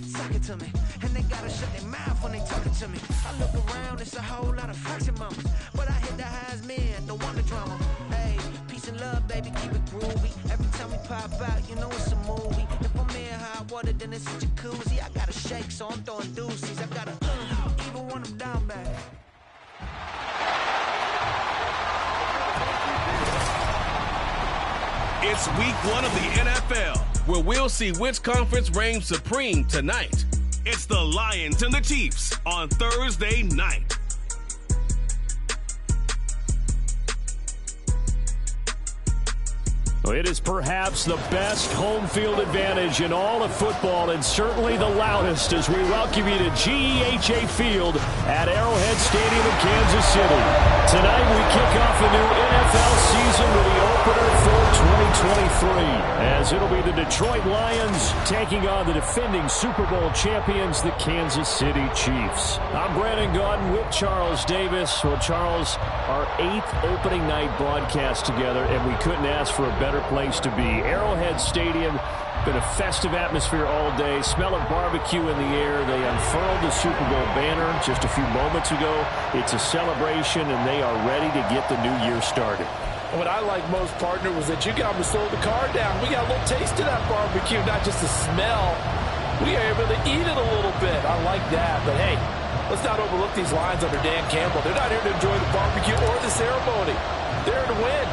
Suck it to me. And they gotta shut their mouth when they talking to me. I look around, it's a whole lot of fraction mamas. But I hit the highs, man, don't want the drama. Hey, peace and love, baby, keep it groovy. Every time we pop out, you know it's a movie. If I'm in hot water, then it's a jacuzzi. I gotta shake, so I'm throwing deuces. I gotta even when I'm down bad. It's week 1 of the NFL, where we'll see which conference reigns supreme tonight. It's the Lions and the Chiefs on Thursday night. It is perhaps the best home field advantage in all of football, and certainly the loudest as we welcome you to GEHA Field at Arrowhead Stadium in Kansas City. Tonight we kick off the new NFL season with the opener for 2023, as it'll be the Detroit Lions taking on the defending Super Bowl champions, the Kansas City Chiefs. I'm Brandon Gaudin with Charles Davis. Well, Charles, our 8th opening night broadcast together, and we couldn't ask for a better place to be. Arrowhead Stadium, been a festive atmosphere all day. Smell of barbecue in the air. They unfurled the Super Bowl banner just a few moments ago. It's a celebration, and they are ready to get the new year started. What I like most, partner, was that you got to slow the car down. We got a little taste of that barbecue, not just the smell. We are able to eat it a little bit. I like that. But, hey, let's not overlook these Lions under Dan Campbell. They're not here to enjoy the barbecue or the ceremony. They're here to win.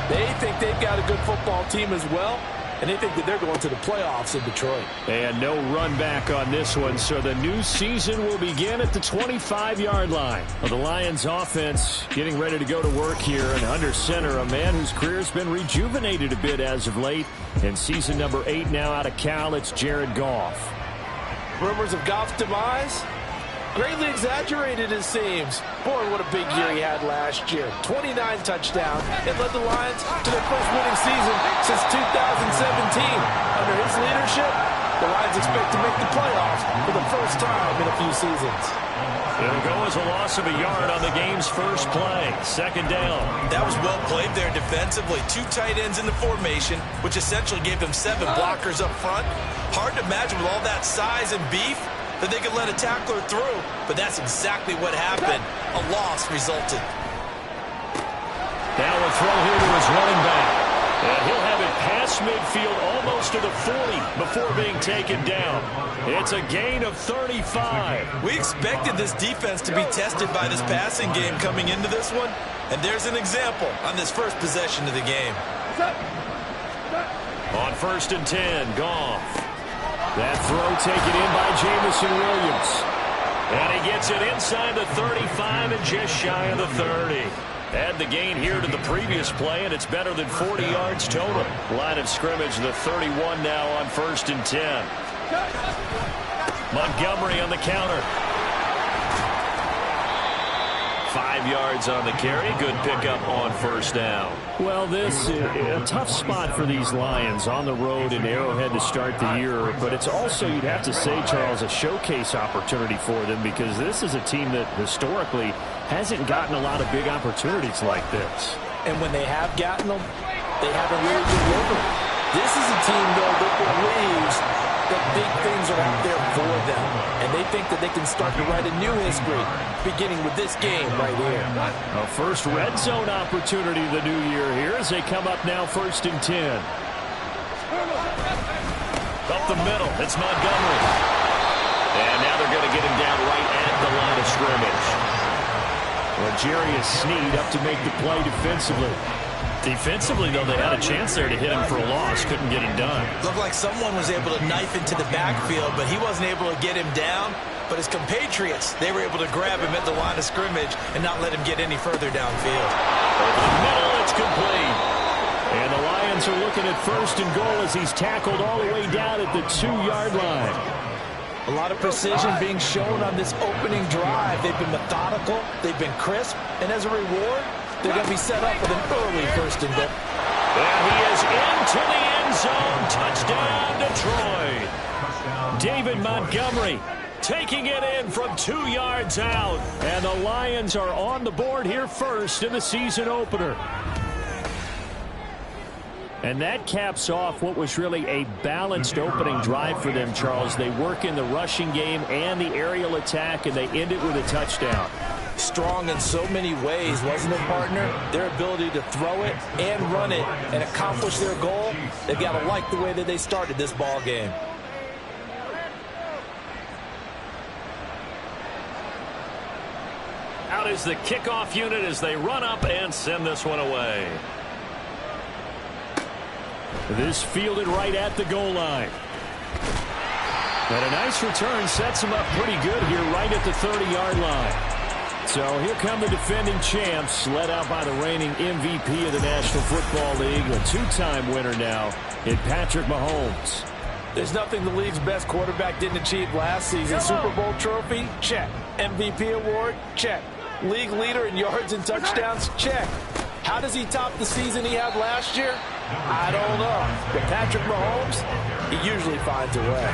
They think they've got a good football team as well, and they think that they're going to the playoffs in Detroit. And no run back on this one, so the new season will begin at the 25-yard line. Well, the Lions offense getting ready to go to work here, and under center, a man whose career has been rejuvenated a bit as of late. In season number 8 now out of Cal, it's Jared Goff. Rumors of Goff's demise? Greatly exaggerated, it seems. Boy, what a big year he had last year. 29 touchdowns and led the Lions to their first winning season since 2017. Under his leadership, the Lions expect to make the playoffs for the first time in a few seasons. It'll go as a loss of a yard on the game's first play. Second down. That was well played there defensively. 2 tight ends in the formation, which essentially gave them 7 blockers up front. Hard to imagine with all that size and beef that they could let a tackler through, but that's exactly what happened. A loss resulted. Now a throw here to his running back. And he'll have it past midfield almost to the 40 before being taken down. It's a gain of 35. We expected this defense to be tested by this passing game coming into this one, and there's an example on this first possession of the game. On 1st and 10, Goff. That throw taken in by Jamison Williams. And he gets it inside the 35 and just shy of the 30. Add the gain here to the previous play, and it's better than 40 yards total. Line of scrimmage, the 31 now on 1st and 10. Montgomery on the counter. 5 yards on the carry. Good pickup on 1st down. Well, this is a tough spot for these Lions on the road in Arrowhead to start the year, but it's also, you'd have to say, Charles, a showcase opportunity for them, because this is a team that historically hasn't gotten a lot of big opportunities like this. And when they have gotten them, they haven't really delivered. This is a team, though, that believes that big things are out there for them, and they think that they can start to write a new history, beginning with this game right here. A first red zone opportunity the new year here as they come up now 1st and 10. Up the middle, it's Montgomery. And now they're going to get him down right at the line of scrimmage. Well, Jarius Sneed up to make the play defensively. Defensively, though, they had a chance there to hit him for a loss. Couldn't get it done. Looked like someone was able to knife into the backfield, but he wasn't able to get him down. But his compatriots, they were able to grab him at the line of scrimmage and not let him get any further downfield. Over the middle, it's complete. And the Lions are looking at 1st and goal as he's tackled all the way down at the 2-yard line. A lot of precision being shown on this opening drive. They've been methodical, they've been crisp, and as a reward, they're going to be set up with an early 1st and goal. And he is into the end zone. Touchdown, Detroit. David Montgomery taking it in from 2 yards out. And the Lions are on the board here first in the season opener. And that caps off what was really a balanced opening drive for them, Charles. They work in the rushing game and the aerial attack, and they end it with a touchdown. Strong in so many ways, wasn't it, partner? Their ability to throw it and run it and accomplish their goal, they've got to like the way that they started this ball game. Out is the kickoff unit as they run up and send this one away. This fielded right at the goal line. And a nice return sets them up pretty good here right at the 30-yard line. So here come the defending champs, led out by the reigning MVP of the National Football League, a two-time winner now in Patrick Mahomes. There's nothing the league's best quarterback didn't achieve last season. Super Bowl trophy? Check. MVP award? Check. League leader in yards and touchdowns? Check. How does he top the season he had last year? I don't know. But Patrick Mahomes, he usually finds a way.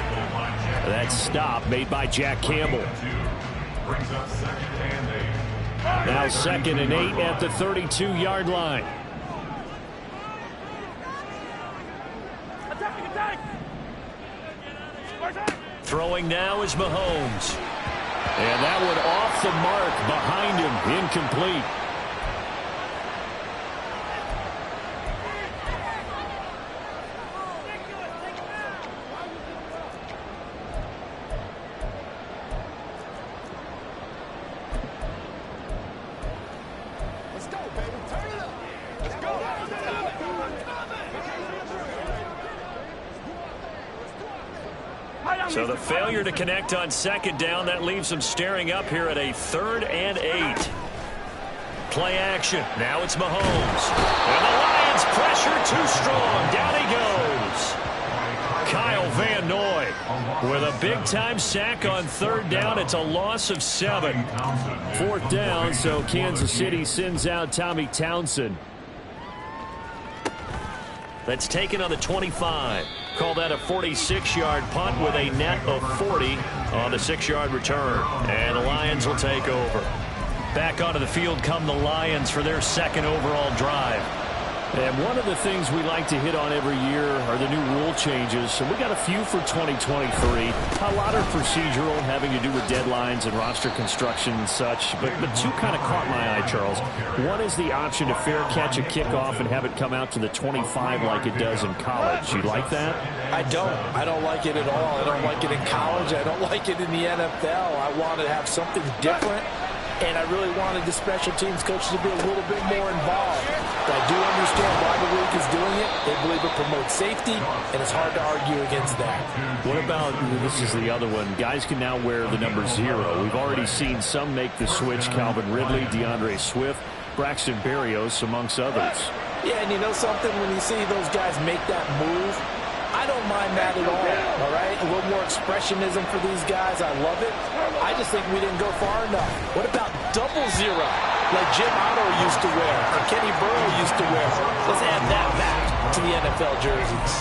That stop made by Jack Campbell. Now 2nd and 8 at the 32-yard line. Throwing now is Mahomes. And that one off the mark behind him, incomplete. So the failure to connect on 2nd down, that leaves them staring up here at a 3rd and 8. Play action. Now it's Mahomes. And the Lions pressure too strong. Down he goes. Kyle Van Noy with a big-time sack on 3rd down. It's a loss of 7. 4th down, so Kansas City sends out Tommy Townsend. That's taken on the 25. Call that a 46-yard punt with a net of 40 on the 6-yard return. And the Lions will take over. Back onto the field come the Lions for their 2nd overall drive. And one of the things we like to hit on every year are the new rule changes. So we got a few for 2023. A lot are procedural, having to do with deadlines and roster construction and such. But two kind of caught my eye, Charles. One is the option to fair catch a kickoff and have it come out to the 25 like it does in college. You like that? I don't. I don't like it at all. I don't like it in college. I don't like it in the NFL. I want to have something different. And I really wanted the special teams coaches to be a little bit more involved. But I do understand why the league is doing it. They believe it promotes safety, and it's hard to argue against that. What about, this is the other one, guys can now wear the number 0. We've already seen some make the switch, Calvin Ridley, DeAndre Swift, Braxton Berrios, amongst others. Yeah, and you know something? When you see those guys make that move, I don't mind that at all right? A little more expressionism for these guys. I love it. I just think we didn't go far enough. What about 00, like Jim Otto used to wear, or Kenny Burrow used to wear? Let's add that back to the NFL jerseys.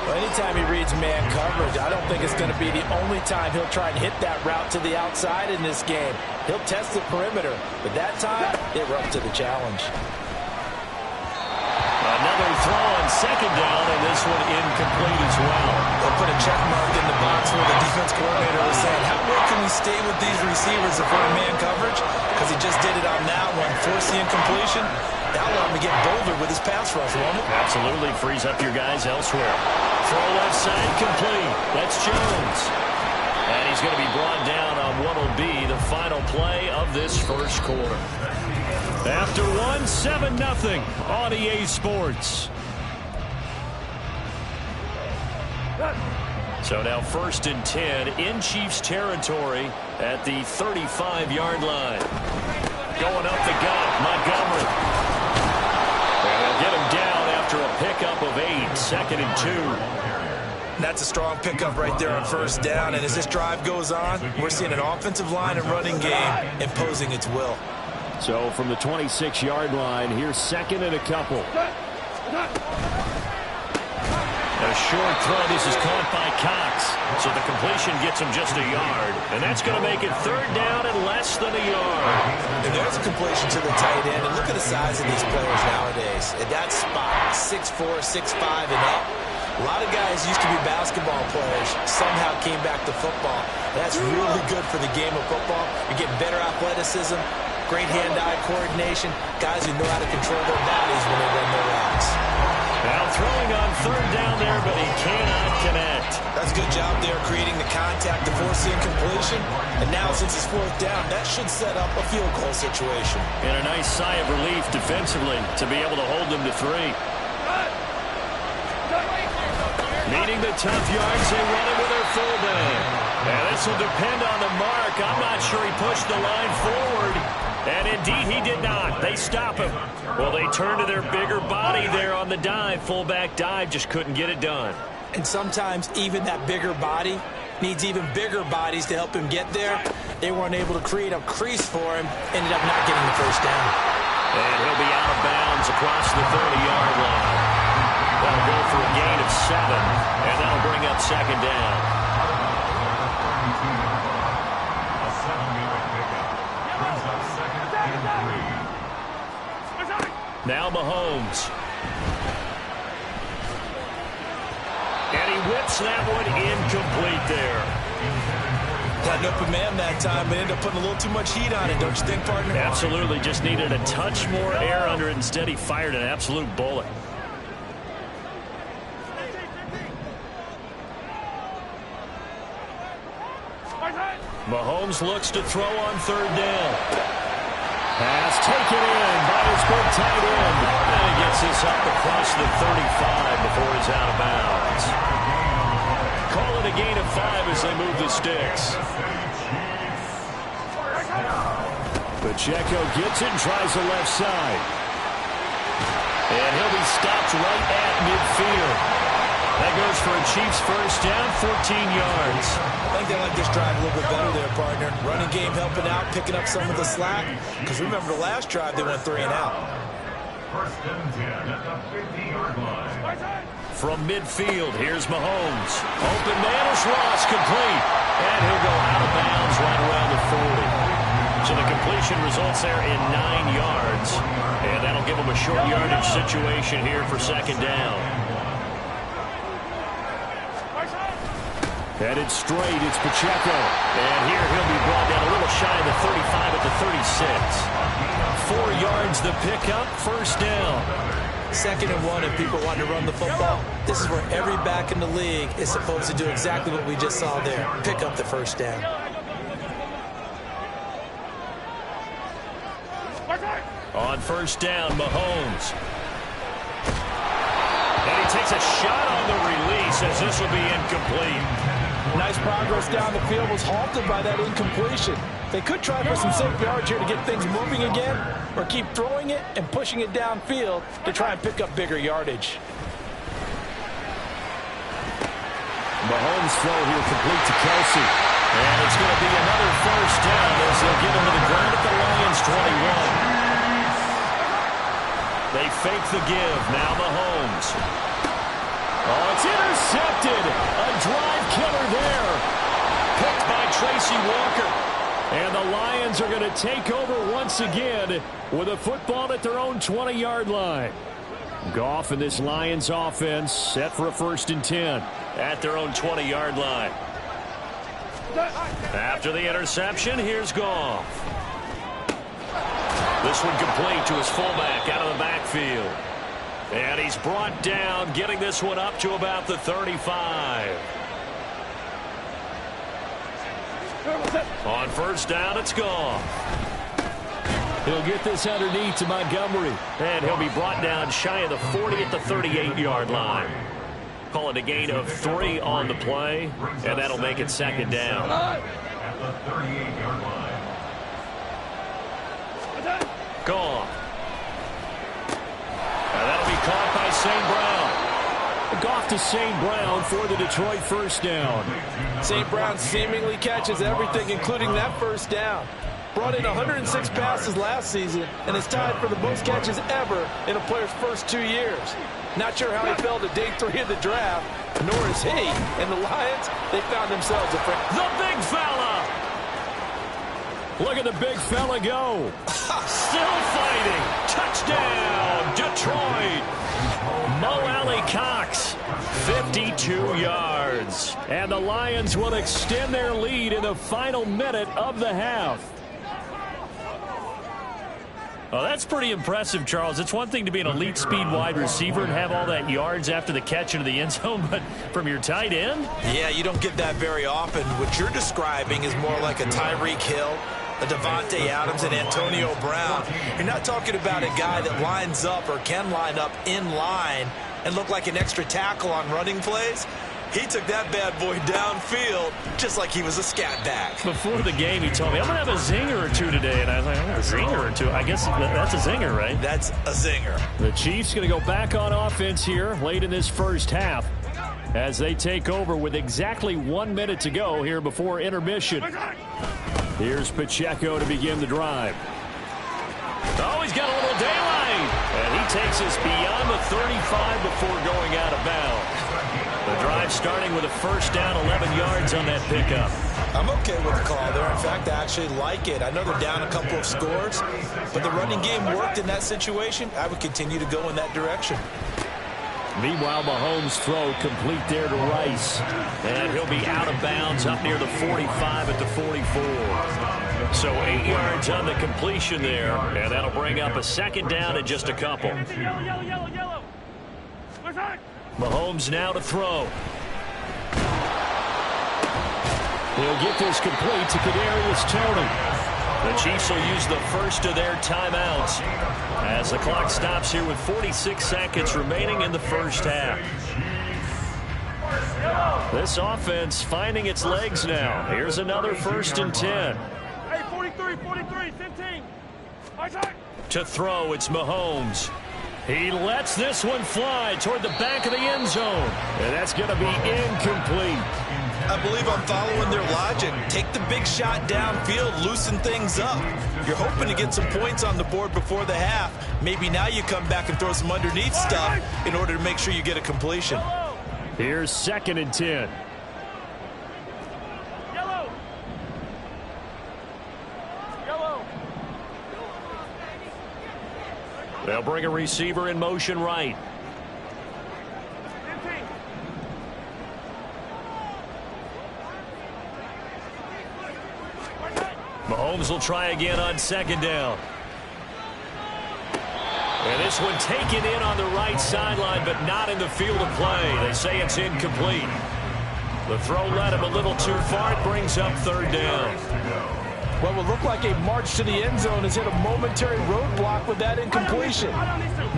Well, anytime he reads man coverage, I don't think it's going to be the only time he'll try and hit that route to the outside in this game. He'll test the perimeter, but that time, they were up to the challenge. Another throw on 2nd down, and this one incomplete as well. They'll put a check mark in the box where the defense coordinator was saying, how well can we stay with these receivers if we're in man coverage? Because he just did it on that one, forced the incompletion. That'll allow him to get bolder with his pass rush, won't it? Absolutely, frees up your guys elsewhere. Throw left side, complete. That's Jones. And he's going to be brought down on what will be the final play of this first quarter. After 7-0 on EA Sports. So now 1st and 10 in Chiefs territory at the 35-yard line. Going up the gut, Montgomery. And they'll get him down after a pickup of 8, 2nd and 2. That's a strong pickup right there on 1st down. And as this drive goes on, we're seeing an offensive line and running game imposing its will. So from the 26-yard line, here's 2nd and a couple. And A short throw. This is caught by Cox. So the completion gets him just a yard. And that's going to make it third down and less than a yard. And there's a completion to the tight end. And look at the size of these players nowadays. At that spot, 6'4", 6'5", and up. A lot of guys used to be basketball players, somehow came back to football. That's really good for the game of football. You're getting better athleticism, great hand-eye coordination, guys who know how to control their bodies when they run their routes. Now throwing on third down there, but he cannot connect. That's a good job there creating the contact to force the incompletion. And now since it's fourth down, that should set up a field goal situation. And a nice sigh of relief defensively to be able to hold them to 3. Needing the tough yards, they run it with their fullback. And this will depend on the mark. I'm not sure he pushed the line forward. And indeed, he did not. They stop him. Well, they turn to their bigger body there on the dive. Fullback dive, just couldn't get it done. And sometimes even that bigger body needs even bigger bodies to help him get there. They weren't able to create a crease for him. Ended up not getting the first down. And he'll be out of bounds across the 30-yard line. That'll go for a gain of 7. And that'll bring up second down. Now Mahomes. And he whips that one incomplete there. Got an open man that time, but ended up putting a little too much heat on it, don't you think, partner? Absolutely. Just needed a touch more air under it. Instead, he fired an absolute bullet. Mahomes looks to throw on third down. Pass taken in by his big tight end. And he gets this up across the 35 before he's out of bounds. Call it a gain of 5 as they move the sticks. Pacheco gets it and tries the left side. And he'll be stopped right at midfield. That goes for a Chiefs first down, 14 yards. I think they like this drive a little bit better there, partner. Running game helping out, picking up some of the slack. Because remember the last drive, they went 3 and out. First and 10 at the 50-yard line. From midfield, here's Mahomes. Open man is Ross, complete. And he'll go out of bounds right around the 40. So the completion results there in 9 yards. And that'll give him a short yardage situation here for second down. Headed straight, it's Pacheco. And here he'll be brought down a little shy of the 35 at the 36. 4 yards the pickup, first down. 2nd and 1 if people want to run the football. This is where every back in the league is supposed to do exactly what we just saw there. Pick up the first down. On first down, Mahomes. And he takes a shot on the release as this will be incomplete. Nice progress down the field, was halted by that incompletion. They could try for some safe yards here to get things moving again, or keep throwing it and pushing it downfield to try and pick up bigger yardage. Mahomes throw here complete to Kelsey. And it's going to be another first down as they'll get him to the ground at the Lions 21. They fake the give. Now Mahomes. Oh, it's intercepted. A drive killer there. Picked by Tracy Walker. And the Lions are going to take over once again with a football at their own 20-yard line. Goff and this Lions offense set for a 1st and 10 at their own 20-yard line. After the interception, here's Goff. This one complete to his fullback out of the backfield. And he's brought down, getting this one up to about the 35. On first down, it's Goff. He'll get this underneath to Montgomery. And he'll be brought down shy of the 40 at the 38-yard line. Call it a gain of 3 on the play, and that'll make it 2nd down. At the 38-yard line. Goff. And that'll be caught by St. Brown. Goff to St. Brown for the Detroit first down. St. Brown seemingly catches everything, including that first down. Brought in 106 passes last season and is tied for the most catches ever in a player's first 2 years. Not sure how he fell to day 3 of the draft, nor is he. And the Lions, they found themselves a friend. The big fella. Look at the big fella go. Still fighting. Touchdown, Detroit. Mo Alley Cox, 52 yards. And the Lions will extend their lead in the final minute of the half. Well, that's pretty impressive, Charles. It's one thing to be an elite speed wide receiver and have all that yards after the catch into the end zone, but from your tight end? Yeah, you don't get that very often. What you're describing is more like a Tyreek Hill, a Devontae Adams, and Antonio Brown. You're not talking about a guy that lines up or can line up in line and look like an extra tackle on running plays. He took that bad boy downfield just like he was a scat back. Before the game, he told me, I'm going to have a zinger or two today. And I was like, a zinger or two? I guess that's a zinger, right? That's a zinger. The Chiefs going to go back on offense here late in this first half as they take over with exactly 1 minute to go here before intermission. Here's Pacheco to begin the drive. Oh, he's got a little daylight. And he takes us beyond the 35 before going out of bounds. The drive starting with a first down, 11 yards on that pickup. I'm okay with the call there. In fact, I actually like it. I know they're down a couple of scores, but the running game worked in that situation. I would continue to go in that direction. Meanwhile, Mahomes' throw complete there to Rice. And he'll be out of bounds up near the 45 at the 44. So 8 yards on the completion there, and that'll bring up a second down and just a couple. Mahomes now to throw. He'll get this complete to Kadarius Toney. The Chiefs will use the first of their timeouts as the clock stops here with 46 seconds remaining in the first half. This offense finding its legs now. Here's another 1st and 10. Hey, 43, 15. To throw, it's Mahomes. He lets this one fly toward the back of the end zone. And that's going to be incomplete. I believe I'm following their logic. Take the big shot downfield, loosen things up. You're hoping to get some points on the board before the half. Maybe now you come back and throw some underneath stuff in order to make sure you get a completion. Here's 2nd and 10. They'll bring a receiver in motion right. Mahomes will try again on 2nd down. And this one taken in on the right sideline, but not in the field of play. They say it's incomplete. The throw led him a little too far. It brings up 3rd down. What will look like a march to the end zone has hit a momentary roadblock with that incompletion.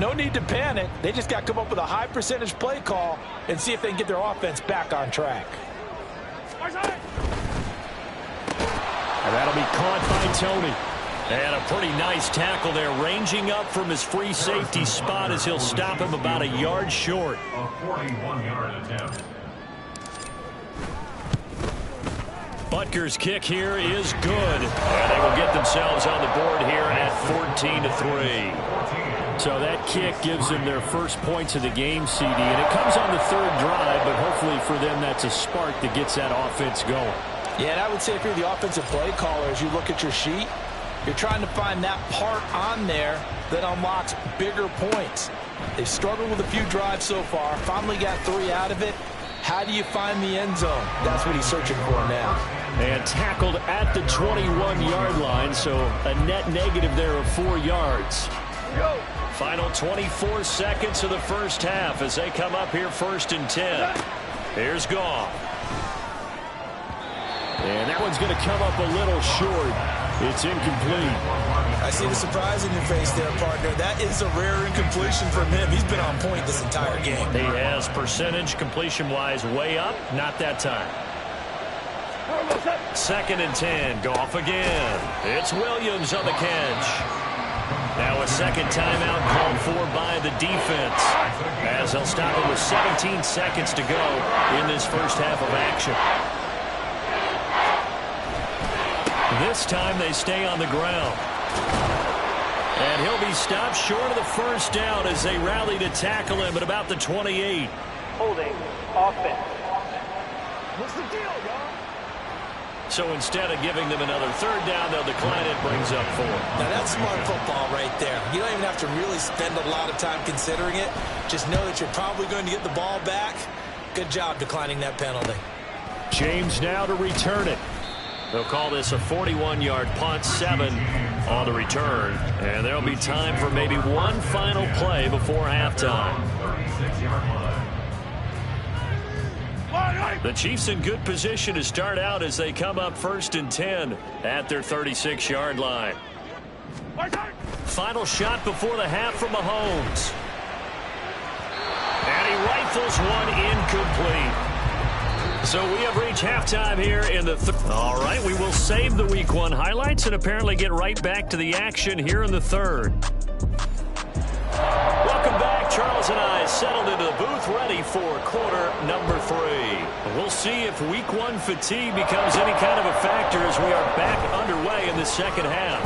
No need to panic. They just got to come up with a high percentage play call and see if they can get their offense back on track. And that'll be caught by Toney. And a pretty nice tackle there, ranging up from his free safety spot as he'll stop him about a yard short. A 41-yard attempt. Butker's kick here is good. And they will get themselves on the board here at 14-3. So that kick gives them their first points of the game, CD. And it comes on the 3rd drive, but hopefully for them that's a spark that gets that offense going. Yeah, and I would say if you're the offensive play caller, as you look at your sheet, you're trying to find that part on there that unlocks bigger points. They've struggled with a few drives so far, finally got 3 out of it. How do you find the end zone? That's what he's searching for now. And tackled at the 21-yard line, so a net negative there of 4 yards. Final 24 seconds of the first half as they come up here 1st and 10. Here's Goff. And that one's going to come up a little short. It's incomplete. I see the surprise in your face there, partner. That is a rare incompletion from him. He's been on point this entire game. He has percentage completion-wise way up. Not that time. 2nd and 10. Goff again. It's Williams on the catch. Now a second timeout called for by the defense as they'll stop it with 17 seconds to go in this first half of action. This time they stay on the ground. And he'll be stopped short of the first down as they rally to tackle him at about the 28. Holding offense. What's the deal, y'all? So instead of giving them another third down, they'll decline it, brings up 4. Now that's smart football right there. You don't even have to really spend a lot of time considering it. Just know that you're probably going to get the ball back. Good job declining that penalty. James now to return it. They'll call this a 41-yard punt, 7 on the return. And there'll be time for maybe one final play before halftime. The Chiefs in good position to start out as they come up 1st and 10 at their 36-yard line. Final shot before the half from Mahomes. And he rifles one incomplete. So we have reached halftime here in the all right, we will save the Week 1 highlights and apparently get right back to the action here in the 3rd. Welcome back. Charles and I settled into the booth ready for quarter number 3. We'll see if Week 1 fatigue becomes any kind of a factor as we are back underway in the second half.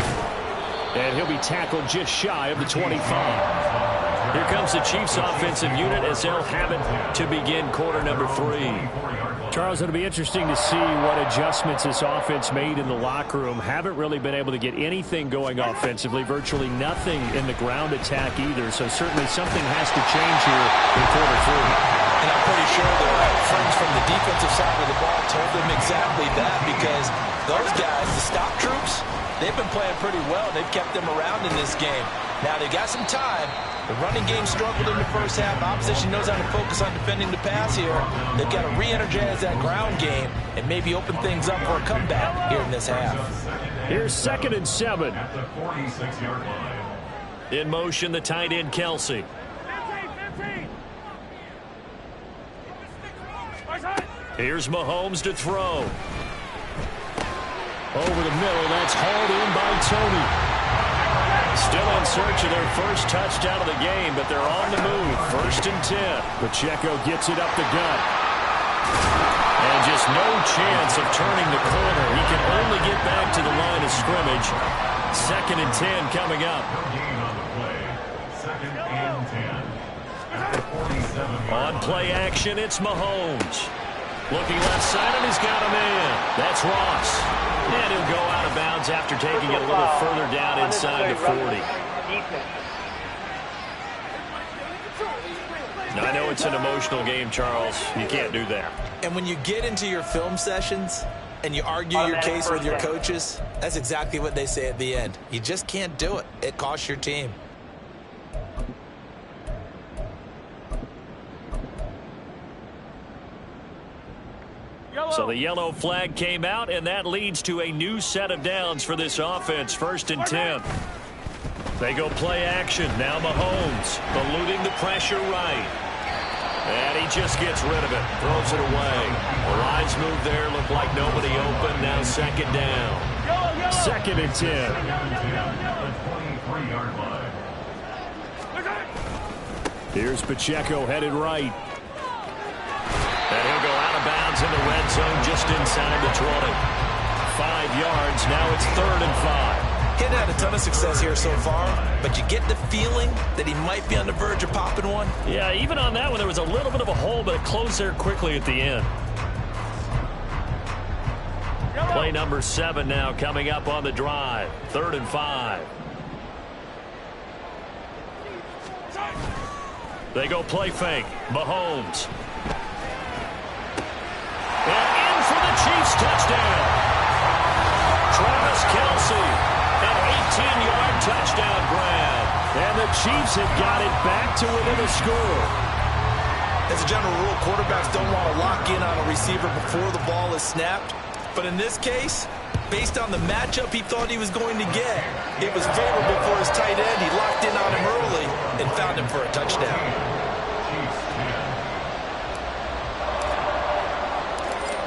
And he'll be tackled just shy of the 25. Here comes the Chiefs offensive unit as they'll have it to begin quarter number 3. Charles, it'll be interesting to see what adjustments this offense made in the locker room. Haven't really been able to get anything going offensively, virtually nothing in the ground attack either. So certainly something has to change here in quarter 3. And I'm pretty sure their friends from the defensive side of the ball told them exactly that, because those guys, the stop troops, they've been playing pretty well. They've kept them around in this game. Now they got some time. The running game struggled in the first half. Opposition knows how to focus on defending the pass here. They've got to re-energize that ground game and maybe open things up for a comeback here in this half. Here's 2nd and 7. At the 46-yard line. In motion, the tight end, Kelsey. 15. Here's Mahomes to throw. Over the middle, that's hauled in by Tony. Still in search of their first touchdown of the game, but they're on the move. 1st and 10. Pacheco gets it up the gut. And just no chance of turning the corner. He can only get back to the line of scrimmage. 2nd and 10 coming up. Gain on the play. 2nd and 10. At the 47-yard On play action, it's Mahomes. Looking left side, and he's got him in. That's Ross. And he'll go out of bounds after taking it a little further down inside the 40. Now, I know it's an emotional game, Charles. You can't do that. And when you get into your film sessions and you argue your case with your coaches, that's exactly what they say at the end. You just can't do it. It costs your team. So the yellow flag came out, and that leads to a new set of downs for this offense. 1st and 10. They go play action. Now Mahomes eluding the pressure right. And he just gets rid of it. Throws it away. The lines move there. Look like nobody open. Now 2nd down. 2nd and 10. 23-yard line. Here's Pacheco headed right. And he'll go out of bounds in the red zone just inside the 20. 5 yards. Now it's 3rd and 5. He hadn't had a ton of success here so far, but you get the feeling that he might be on the verge of popping one. Yeah, even on that one, there was a little bit of a hole, but it closed there quickly at the end. Play number 7 now coming up on the drive. 3rd and 5. They go play fake. Mahomes. And in for the Chiefs touchdown. Travis Kelce, an 18-yard touchdown grab. And the Chiefs have got it back to within a score. As a general rule, quarterbacks don't want to lock in on a receiver before the ball is snapped. But in this case, based on the matchup he thought he was going to get, it was favorable for his tight end. He locked in on him early and found him for a touchdown.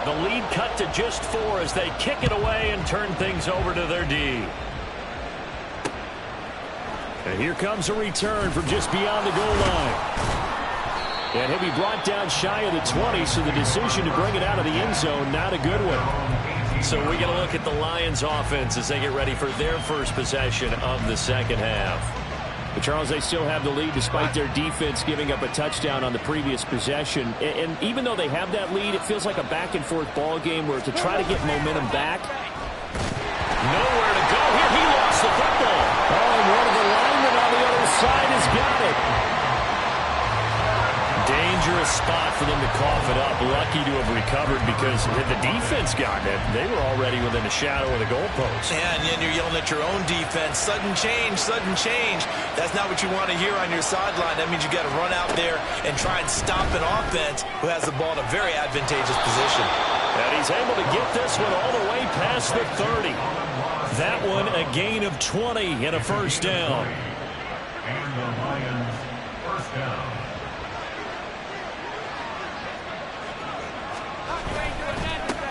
The lead cut to just 4 as they kick it away and turn things over to their D. And here comes a return from just beyond the goal line. And he'll be brought down shy of the 20, so the decision to bring it out of the end zone, not a good one. So we get a look at the Lions offense as they get ready for their first possession of the second half. But Charles, they still have the lead despite their defense giving up a touchdown on the previous possession. And even though they have that lead, it feels like a back-and-forth ball game where to try to get momentum back. Nowhere to go here. He lost the football. Oh, and one of the linemen on the other side has got it. Dangerous spot for them to cough it up. Lucky to have recovered because had the defense gotten it, they were already within a shadow of the goalpost. Yeah, and then you're yelling at your own defense. Sudden change, sudden change. That's not what you want to hear on your sideline. That means you got to run out there and try and stop an offense who has the ball in a very advantageous position. And he's able to get this one all the way past the 30. That one a gain of 20 and a first down. And the Lions first down.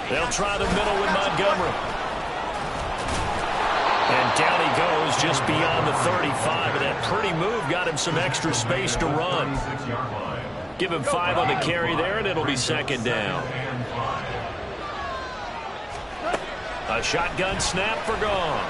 They'll try the middle with Montgomery. And down he goes just beyond the 35. And that pretty move got him some extra space to run. Give him 5 on the carry there, and it'll be second down. A shotgun snap for Goff.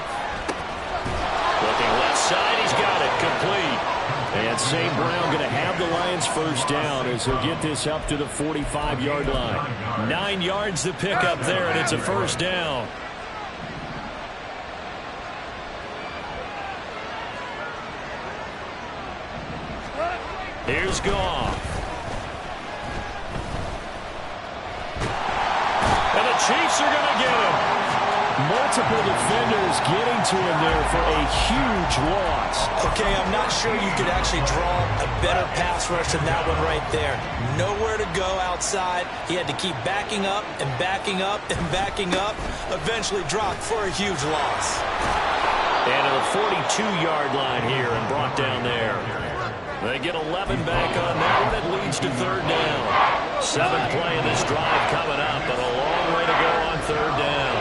Looking left side, he's got it. Complete. And St. Brown going to have the Lions first down as he'll get this up to the 45-yard line. 9 yards to pick up there, and it's a first down. Here's Goff. And the Chiefs are going to get him. Multiple defenders getting to him there for a huge loss. Okay, I'm not sure you could actually draw a better pass rush than that one right there. Nowhere to go outside. He had to keep backing up and backing up and backing up. Eventually dropped for a huge loss. And to the 42-yard line here and brought down there. They get 11 back on that one. It leads to third down. 7th play in this drive coming up, but a long way to go on third down.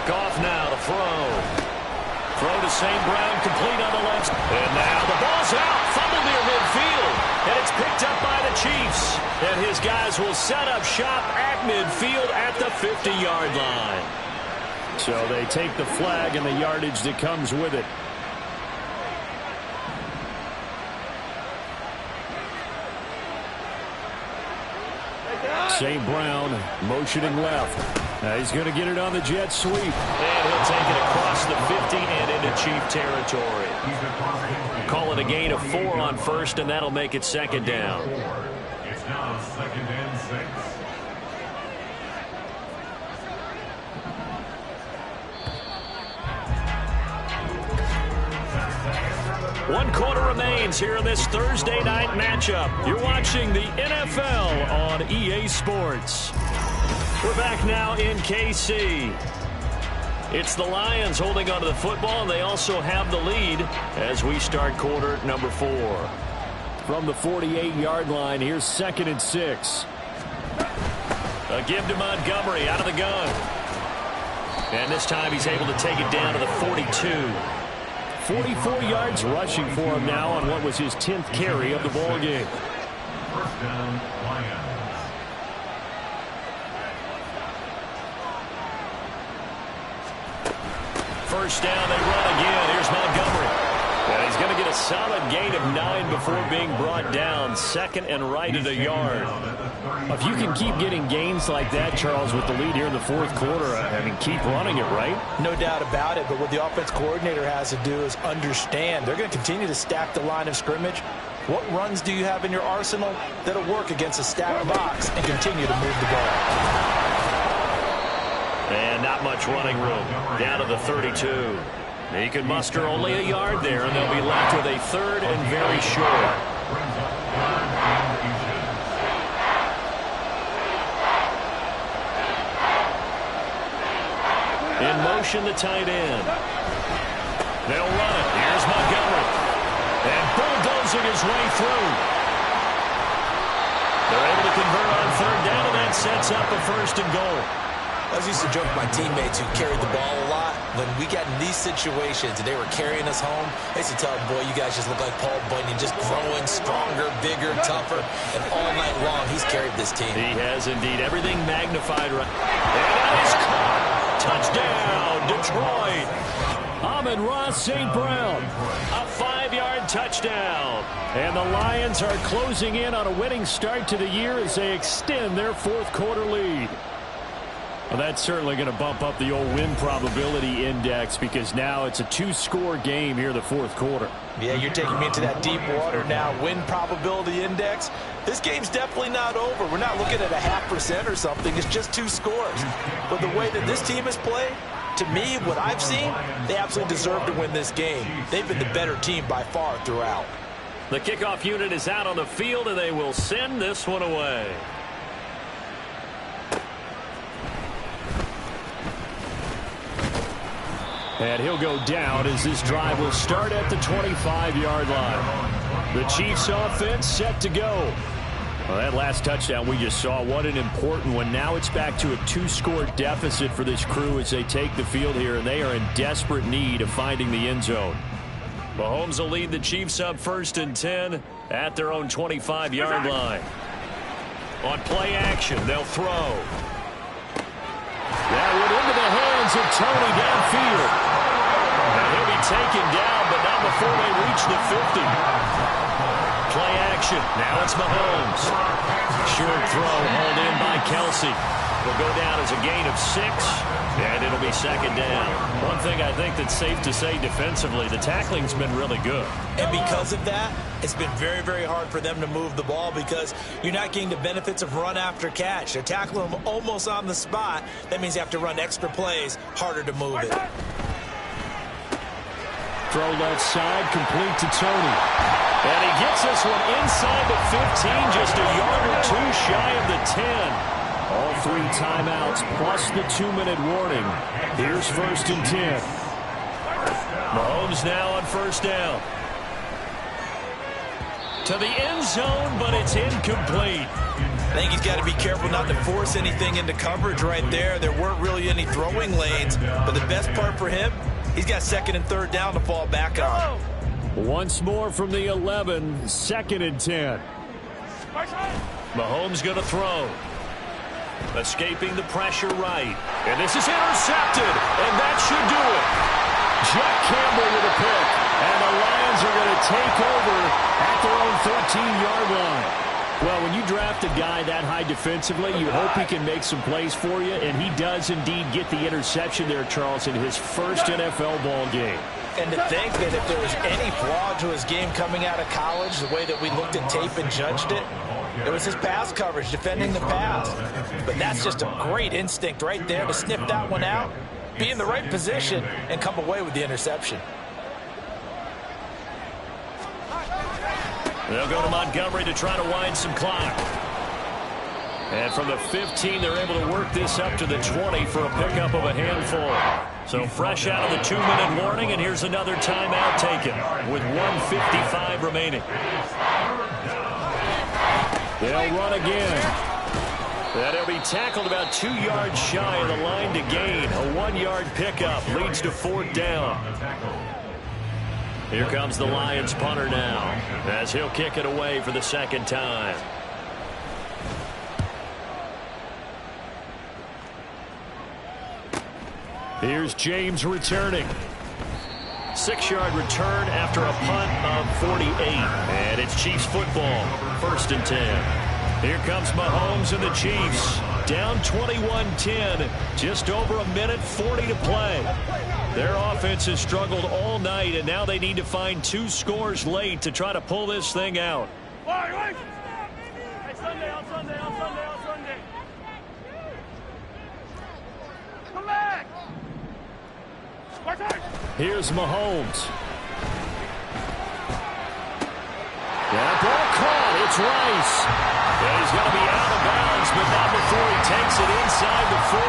Goff now to throw. Throw to St. Brown, complete on the left. And now the ball's out. Fumble near midfield. And it's picked up by the Chiefs. And his guys will set up shop at midfield at the 50-yard line. So they take the flag and the yardage that comes with it. St. Brown motioning left. Now he's going to get it on the jet sweep. And he'll take it across the 50 and into Chief territory. Call it a gain of 4 on first, and that'll make it second down. It's now 2nd and 6. One quarter remains here in this Thursday night matchup. You're watching the NFL on EA Sports. We're back now in KC. It's the Lions holding onto the football, and they also have the lead as we start quarter number 4. From the 48-yard line, here's 2nd and 6. A give to Montgomery out of the gun. And this time he's able to take it down to the 42. 44 yards rushing for him now on what was his 10th carry of the ball game. First down, Lions. First down, they run again. Here's Montgomery. And he's going to get a solid gain of 9 before being brought down. 2nd and right at a yard. If you can keep getting gains like that, Charles, with the lead here in the 4th quarter, I mean, keep running it, right? No doubt about it, but what the offense coordinator has to do is understand. They're going to continue to stack the line of scrimmage. What runs do you have in your arsenal that'll work against a stacked box and continue to move the ball? And not much running room. Down to the 32. He can muster only a yard there, and they'll be left with a 3rd and very short. In motion, the tight end. They'll run it. Here's Montgomery. And bulldozing his way through. They're able to convert on 3rd down, and that sets up a 1st and goal. I was used to joke with my teammates who carried the ball a lot. When we got in these situations and they were carrying us home, I used to tell them, boy, you guys just look like Paul Bunyan, just growing stronger, bigger, tougher. And all night long, he's carried this team. He has indeed. Everything magnified. And that is caught. Touchdown, Detroit. Amon-Ra St. Brown, a 5-yard touchdown. And the Lions are closing in on a winning start to the year as they extend their fourth-quarter lead. Well, that's certainly going to bump up the old win probability index because now it's a 2-score game here in the fourth quarter. Yeah, you're taking me into that deep water now. Win probability index. This game's definitely not over. We're not looking at a 0.5% or something. It's just 2 scores. But the way that this team has played, to me, what I've seen, they absolutely deserve to win this game. They've been the better team by far throughout. The kickoff unit is out on the field, and they will send this one away. And he'll go down as this drive will start at the 25-yard line. The Chiefs offense set to go. Well, that last touchdown we just saw, what an important one. Now it's back to a 2-score deficit for this crew as they take the field here, and they are in desperate need of finding the end zone. Mahomes will lead the Chiefs up 1st and 10 at their own 25-yard line. On play action, they'll throw. That went into the hands of Tony downfield. And he'll be taken down, but not before they reach the 50. Play action. Now it's Mahomes. Short throw hauled in by Kelsey. Will go down as a gain of 6, and it'll be 2nd down. One thing I think that's safe to say defensively, the tackling's been really good. And because of that, it's been very, very hard for them to move the ball because you're not getting the benefits of run after catch. They're tackling them almost on the spot. That means you have to run extra plays, harder to move it. Throw left side, complete to Tony. And he gets this one inside the 15, just a yard or 2 shy of the 10. All 3 timeouts plus the 2-minute warning. Here's 1st and 10. Mahomes now on 1st down. To the end zone, but it's incomplete. I think he's got to be careful not to force anything into coverage right there. There weren't really any throwing lanes, but the best part for him, he's got 2nd and 3rd down to fall back on. Once more from the 11, 2nd and 10. Mahomes going to throw. Escaping the pressure right. And this is intercepted, and that should do it. Jack Campbell with a pick. And the Lions are going to take over at their own 13-yard line. Well, when you draft a guy that high defensively, you hope he can make some plays for you, and he does indeed get the interception there, Charles, in his first NFL ball game. And to think that if there was any flaw to his game coming out of college, the way that we looked at tape and judged it, it was his pass coverage, defending the pass. But that's just a great instinct right there to snip that one out, be in the right position, and come away with the interception. They'll go to Montgomery to try to wind some clock. And from the 15, they're able to work this up to the 20 for a pickup of a handful. So fresh out of the 2-minute warning, and here's another timeout taken with 1:55 remaining. They'll run again. And he'll be tackled about 2 yards shy of the line to gain. A 1-yard pickup leads to 4th down. Here comes the Lions punter now as he'll kick it away for the 2nd time. Here's James returning. 6-yard return after a punt of 48. And it's Chiefs football, 1st and 10. Here comes Mahomes and the Chiefs. Down 21-10. Just over a minute 40 to play. Their offense has struggled all night, and now they need to find 2 scores late to try to pull this thing out. Hey, Sunday, on Sunday, on Sunday, on Sunday. Come back! Here's Mahomes. That ball caught. It's Rice. And he's going to be out of bounds, but not before he takes it inside the 40.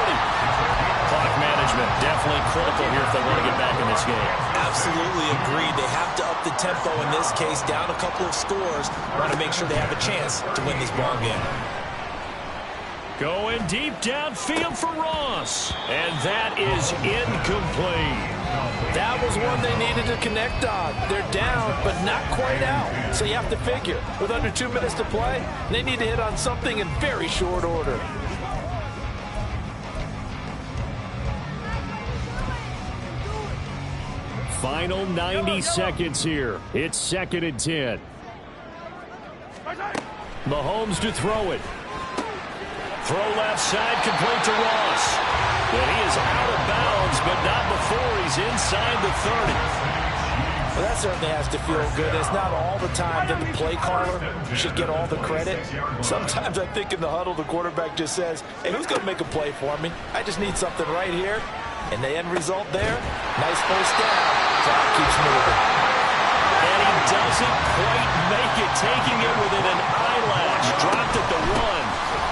Clock management definitely critical here if they want to get back in this game. Absolutely agreed. They have to up the tempo in this case, down a couple of scores. Want to make sure they have a chance to win this ball game. Going deep downfield for Ross. And that is incomplete. That was one they needed to connect on. They're down, but not quite out. So you have to figure, with under 2 minutes to play, they need to hit on something in very short order. Final 90 seconds here. It's 2nd and 10. Mahomes to throw it. Throw left side, complete to Ross. And he is out of bounds, but not before he's inside the 30. Well, that certainly has to feel good. It's not all the time that the play caller should get all the credit. Sometimes I think in the huddle, the quarterback just says, hey, who's going to make a play for me? I just need something right here. And the end result there, nice first down. Clock keeps moving. And he doesn't quite make it, taking it within an eyelash. Dropped at the 1.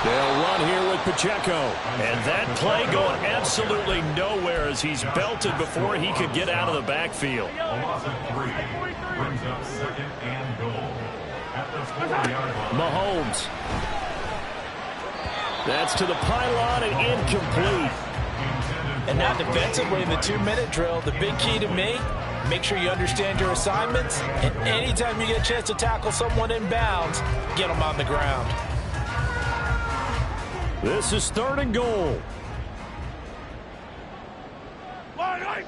They'll run here with Pacheco. And that play going absolutely nowhere as he's belted before he could get out of the backfield. A loss of 3 brings up 2nd and goal at the 40-yard line. Mahomes. That's to the pylon and incomplete. And now defensively in the 2-minute drill, the big key to me, make sure you understand your assignments. And anytime you get a chance to tackle someone in bounds, get them on the ground. This is 3rd and goal. Hey,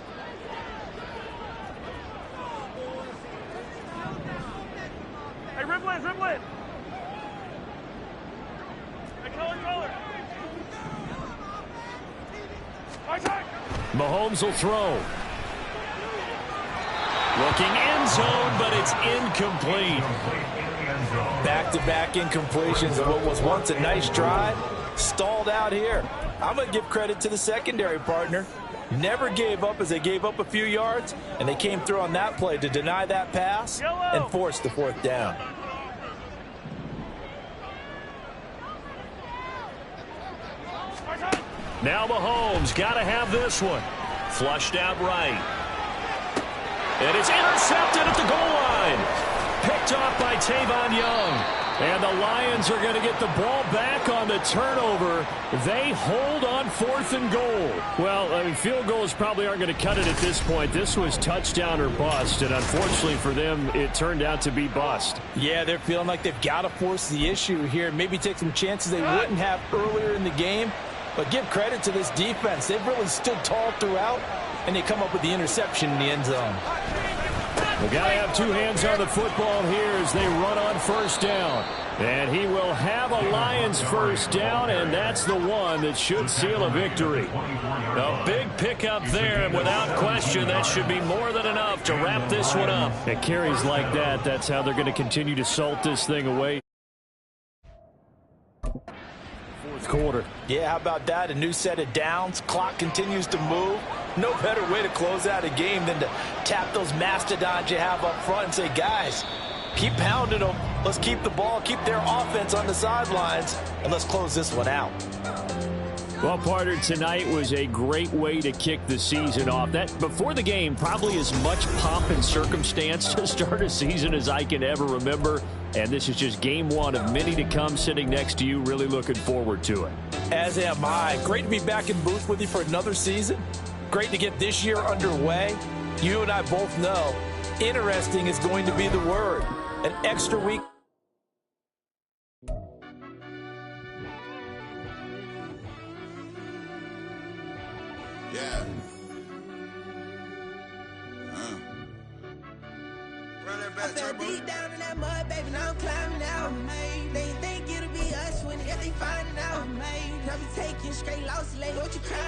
dribble in, dribble in. Hey, color. Mahomes will throw. Looking end zone, but it's incomplete. Back-to-back incompletions of what was once a nice drive, stalled out here. I'm going to give credit to the secondary partner. Never gave up as they gave up a few yards, and they came through on that play to deny that pass and force the 4th down. Now Mahomes got to have this one. Flushed out right. And it's intercepted at the goal line. Picked off by Tavon Young. And the Lions are going to get the ball back on the turnover. They hold on 4th and goal. Well, I mean, field goals probably aren't going to cut it at this point. This was touchdown or bust, and unfortunately for them, it turned out to be bust. Yeah, they're feeling like they've got to force the issue here. Maybe take some chances they wouldn't have earlier in the game. But give credit to this defense. They've really stood tall throughout, and they come up with the interception in the end zone. They got to have 2 hands on the football here as they run on 1st down. And he will have a Lions 1st down, and that's the one that should seal a victory. A big pickup there, and without question, that should be more than enough to wrap this one up. At carries like that, that's how they're going to continue to salt this thing away. 4th quarter. Yeah, how about that? A new set of downs. Clock continues to move. No better way to close out a game than to tap those mastodons you have up front and say, guys, keep pounding them. Let's keep the ball, keep their offense on the sidelines, and let's close this one out. Well, partner, tonight was a great way to kick the season off. That before the game, probably as much pomp and circumstance to start a season as I can ever remember. And this is just game 1 of many to come. Sitting next to you, really looking forward to it. As am I. Great to be back in booth with you for another season. Great to get this year underway. You and I both know interesting is going to be the word. An extra week. Yeah. Running back, I fell deep down in that mud, baby, now I'm climbing out. They think it'll be us when they finding out. I'll be taking straight loss, like what you crying.